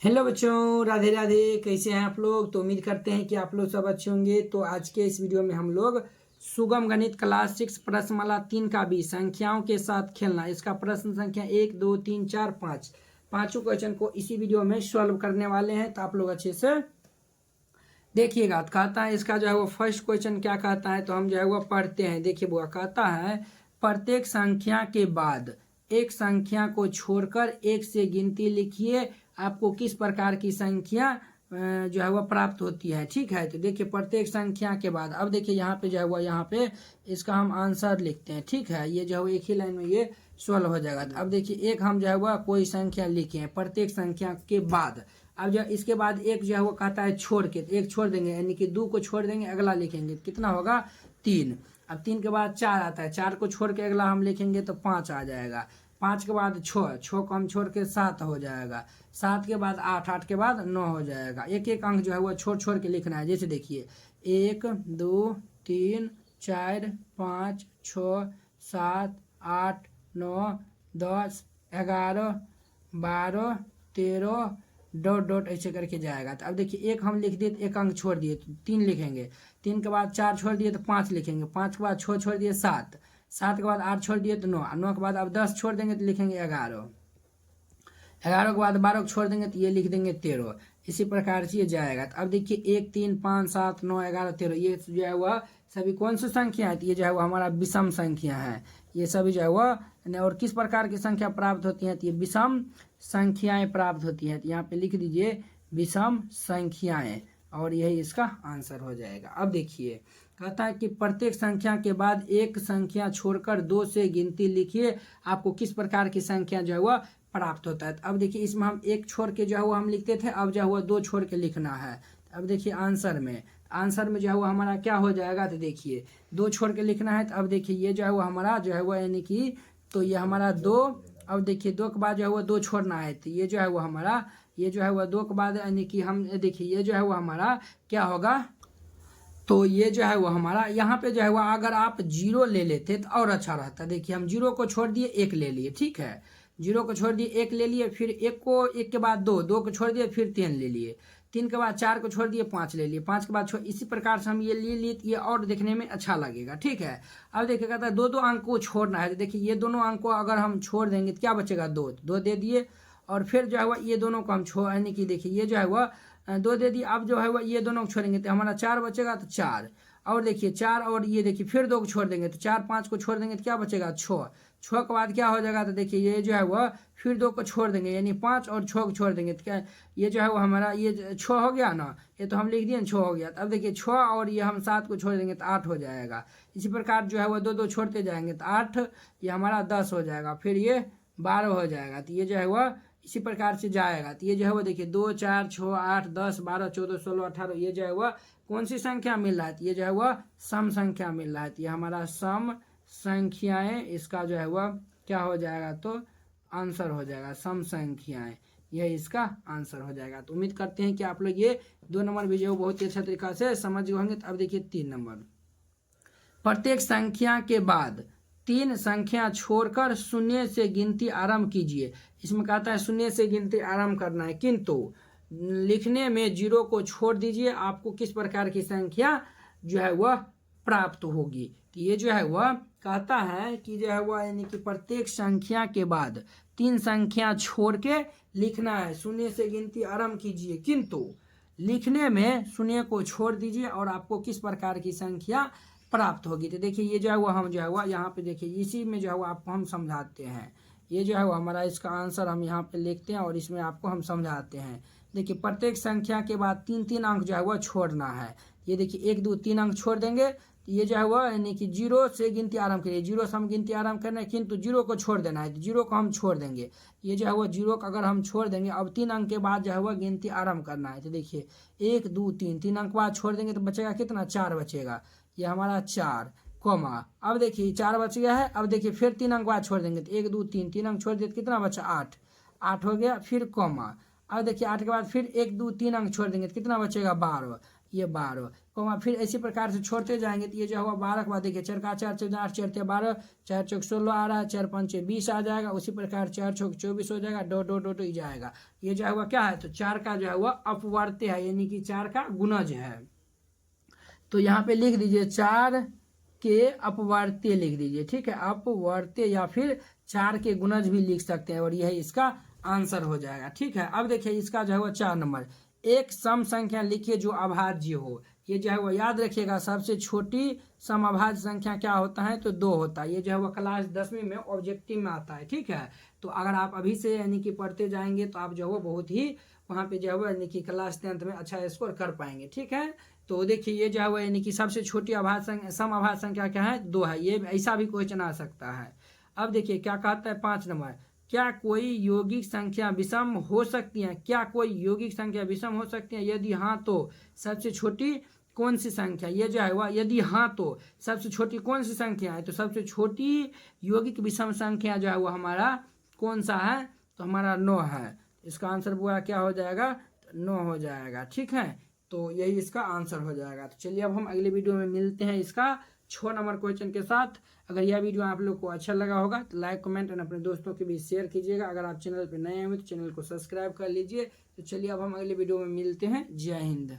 Hello बच्चों, राधे राधे। कैसे हैं आप लोग? तो उम्मीद करते हैं कि आप लोग सब अच्छे होंगे। तो आज के इस वीडियो में हम लोग सुगम गणित क्लास 6 प्रश्नमाला 3 का भी संख्याओं के साथ खेलना, इसका प्रश्न संख्या 1 2 3 4 5 पांचों क्वेश्चन को इसी वीडियो में सॉल्व करने वाले हैं। तो आप लोग अच्छे से देखिएगा। तो कहता है इसका जो है वो फर्स्ट क्वेश्चन क्या कहता है, तो हम जो है वो पढ़ते हैं। देखिए बुआ, कहता है प्रत्येक संख्या के बाद एक संख्या को छोड़कर एक से गिनती लिखिए, आपको किस प्रकार की संख्या जो है वह प्राप्त होती है। ठीक है, तो देखिए प्रत्येक संख्या के बाद, अब देखिए यहाँ पे जो है वह यहाँ पे इसका हम आंसर लिखते हैं। ठीक है, ये जो है एक ही लाइन में ये सॉल्व हो जाएगा। तो अब देखिए एक हम जो है वह कोई संख्या लिखे हैं प्रत्येक संख्या के बाद। अब जो इसके बाद एक जो है वो कहता है छोड़ के, तो एक छोड़ देंगे यानी कि 2 को छोड़ देंगे, अगला लिखेंगे तो कितना होगा 3। अब 3 के बाद 4 आता है, 4 को छोड़ के अगला हम लिखेंगे तो 5 आ जाएगा। 5 के बाद 6 को हम छोड़ के 7 हो जाएगा। 7 के बाद 8 के बाद 9 हो जाएगा। एक एक अंक जो है वो छोड़ छोड़ के लिखना है। जैसे देखिए 1 2 3 4 5 6 7 8 9 10 11 12 13 डॉट डॉट ऐसे करके जाएगा। तो अब देखिए एक हम लिख दिए तो एक अंक छोड़ दिए तो 3 लिखेंगे। 3 के बाद 4 छोड़ दिए तो 5 लिखेंगे। 5 के बाद 6 छोड़ दिए 7। 7 के बाद 8 छोड़ दिए तो 9। 9 के बाद अब 10 छोड़ देंगे तो लिखेंगे 11। 11 के बाद 12 को छोड़ देंगे तो ये लिख देंगे 13। इसी प्रकार से ये जाएगा। तो अब देखिए 1 3 5 7 9 11 13, ये जो है वह सभी कौन सी संख्या है, तो ये जो है वो हमारा विषम संख्या है। ये सभी जो है वह, और किस प्रकार की संख्या प्राप्त होती है, तो ये विषम संख्याएं प्राप्त होती हैं। तो यहाँ पे लिख दीजिए विषम संख्याएं, और यही इसका आंसर हो जाएगा। अब देखिए कहता है कि प्रत्येक संख्या के बाद एक संख्या छोड़कर 2 से गिनती लिखिए, आपको किस प्रकार की संख्या जो है वह प्राप्त होता है। तो अब देखिए इसमें हम एक छोड़ के जो है वो हम लिखते थे, अब जो है वो 2 छोड़ के लिखना है। अब देखिए आंसर में जो है वो हमारा क्या हो जाएगा, तो देखिए 2 छोड़ के लिखना है। तो अब देखिए ये जो है वो हमारा जो है वो यानी कि, तो ये हमारा 2, अब देखिए 2 के बाद जो है वो 2 छोड़ना है, तो ये जो है वो हमारा, ये जो है वो 2 के बाद यानी कि हम देखिए ये जो है वो हमारा क्या होगा, तो ये जो है वो हमारा यहाँ पे जो है वो अगर आप 0 ले लेते तो और अच्छा रहता। देखिए हम 0 को छोड़ दिए 1 ले लिए। ठीक है, 0 को छोड़ दिए 1 ले लिए, फिर 1 के बाद 2 को छोड़ दिए, फिर 3 ले लिए। 3 के बाद 4 को छोड़ दिए 5 ले लिए। 5 के बाद इसी प्रकार से हम ये ले लिए, ये और देखने में अच्छा लगेगा। ठीक है, अब देखिए कहता है 2 अंक को छोड़ना है। तो देखिए ये दोनों अंक को अगर हम छोड़ देंगे तो क्या बचेगा, 2 दे दिए, और फिर जो है वह ये दोनों को हम छोड़ यानी कि देखिए ये जो है वह 2 दे दिए। अब जो है वह ये दोनों को छोड़ेंगे तो हमारा 4 बचेगा, तो 4, और देखिए 4, और ये देखिए फिर 2 को छोड़ देंगे तो 4 5 को छोड़ देंगे तो क्या बचेगा 6। 6 के बाद क्या हो जाएगा, तो देखिए ये जो है वह फिर 2 को छोड़ देंगे यानी 5, और 6 को छोड़ देंगे तो क्या, ये जो है वो हमारा ये 6 हो गया ना, ये तो हम लिख दिए 6 हो गया। तो अब देखिए 6 और ये हम 7 को छोड़ देंगे तो 8 हो जाएगा। इसी प्रकार जो है वो 2 छोड़ते जाएंगे तो 8, ये हमारा 10 हो जाएगा, फिर ये 12 हो जाएगा। तो ये जो है वह इसी प्रकार से जाएगा। तो ये जो है वो देखिए 2 4 6 8 10 12 14 16 18, ये जो है वह कौन सी संख्या मिल रहा है, तो ये जो है वह सम संख्या मिल रहा है। तो ये हमारा सम संख्याएं, इसका जो है वह क्या हो जाएगा, तो आंसर हो जाएगा सम संख्याएं, यह इसका आंसर हो जाएगा। तो उम्मीद करते हैं कि आप लोग ये 2 नंबर वीडियो बहुत ही अच्छा तरीका से समझ गए होंगे। तो अब देखिए 3 नंबर, प्रत्येक संख्या के बाद 3 संख्या छोड़कर शून्य से गिनती आरंभ कीजिए। इसमें कहता है शून्य से गिनती आरंभ करना है, किंतु लिखने में 0 को छोड़ दीजिए, आपको किस प्रकार की संख्या जो है वह प्राप्त होगी। तो ये जो है वह कहता है कि जो है वह यानी कि प्रत्येक संख्या के बाद 3 संख्या छोड़ के लिखना है, शून्य से गिनती आरंभ कीजिए, किंतु लिखने में शून्य को छोड़ दीजिए और आपको किस प्रकार की संख्या प्राप्त होगी। तो देखिए ये जो है वो हम जो है वो यहाँ पे देखिए इसी में जो है वो आपको हम समझाते हैं। ये जो है वो हमारा इसका आंसर हम यहाँ पे लिखते हैं और इसमें आपको हम समझाते हैं। देखिए प्रत्येक संख्या के बाद 3 अंक जो है वो छोड़ना है। ये देखिए 1 2 3 अंक छोड़ देंगे तो ये जो है वो यानी कि 0 से गिनती आरंभ करिए। 0 से हम गिनती आरंभ करना है, किंतु 0 को छोड़ देना है, तो 0 को हम छोड़ देंगे। ये जो है वो 0 को अगर हम छोड़ देंगे, अब 3 अंक के बाद जो है वो गिनती आरंभ करना है। तो देखिए 1 2 3 अंक बाद छोड़ देंगे तो बचेगा कितना, 4 बचेगा। ये हमारा 4 कोमा, अब देखिए 4 बच गया है। अब देखिए फिर 3 अंक बाद छोड़ देंगे तो 1 2 3 अंक छोड़ दिए तो कितना बचा, 8 हो गया, फिर कोमा। अब देखिए 8 के बाद फिर 1 2 3 अंक छोड़ देंगे तो कितना बचेगा, 12। ये 12 कोमा, फिर इसी प्रकार से छोड़ते जाएंगे तो ये जो हुआ 12 के बाद देखिए 4 का 4 4 8 4 12, 4 चौक 16 आ रहा है, 4 5 20 आ जाएगा। उसी प्रकार 4 चौक 24 हो जाएगा, डो डो डो डो जाएगा। ये जो हुआ क्या है, तो 4 का जो है वह अपवर्त्य है, यानी कि 4 का गुणज है। तो यहाँ पे लिख दीजिए 4 के अपवर्त्य लिख दीजिए, ठीक है, अपवर्त्य, या फिर 4 के गुणज भी लिख सकते हैं, और यही इसका आंसर हो जाएगा। ठीक है, अब देखिए इसका जो है वो 4 नंबर, एक सम संख्या लिखिए जो अभाज्य हो। ये जो है वो याद रखिएगा, सबसे छोटी समअभाज्य संख्या क्या होता है, तो 2 होता है। ये जो है वो क्लास 10वीं में ऑब्जेक्टिव में आता है। ठीक है, तो अगर आप अभी से यानी कि पढ़ते जाएंगे तो आप जो है वो बहुत ही वहाँ पे जो है वो यानी कि क्लास 10th में अच्छा स्कोर कर पाएंगे। ठीक है, तो देखिए ये जो है वो यानी कि सबसे छोटी अभाज्य संख्या, समअभाज्य संख्या क्या है, 2 है। ये ऐसा भी क्वेश्चन आ सकता है। अब देखिए क्या कहता है 5 नंबर, क्या कोई यौगिक संख्या विषम हो सकती है, क्या कोई यौगिक संख्या विषम हो सकती है, यदि हाँ तो सबसे छोटी कौन सी संख्या। ये जो है वह यदि हाँ तो सबसे छोटी कौन सी संख्या है, तो सबसे छोटी यौगिक विषम संख्या जो है वो हमारा कौन सा है, तो हमारा 9 है। इसका आंसर पूरा क्या हो जाएगा, 9 हो जाएगा। ठीक है, तो यही इसका आंसर हो जाएगा। तो चलिए अब हम अगले वीडियो में मिलते हैं इसका 6 नंबर क्वेश्चन के साथ। अगर यह वीडियो आप लोग को अच्छा लगा होगा तो लाइक कमेंट और अपने दोस्तों के बीच शेयर कीजिएगा। अगर आप चैनल पर नए हैं तो चैनल को सब्सक्राइब कर लीजिए। तो चलिए अब हम अगले वीडियो में मिलते हैं। जय हिंद।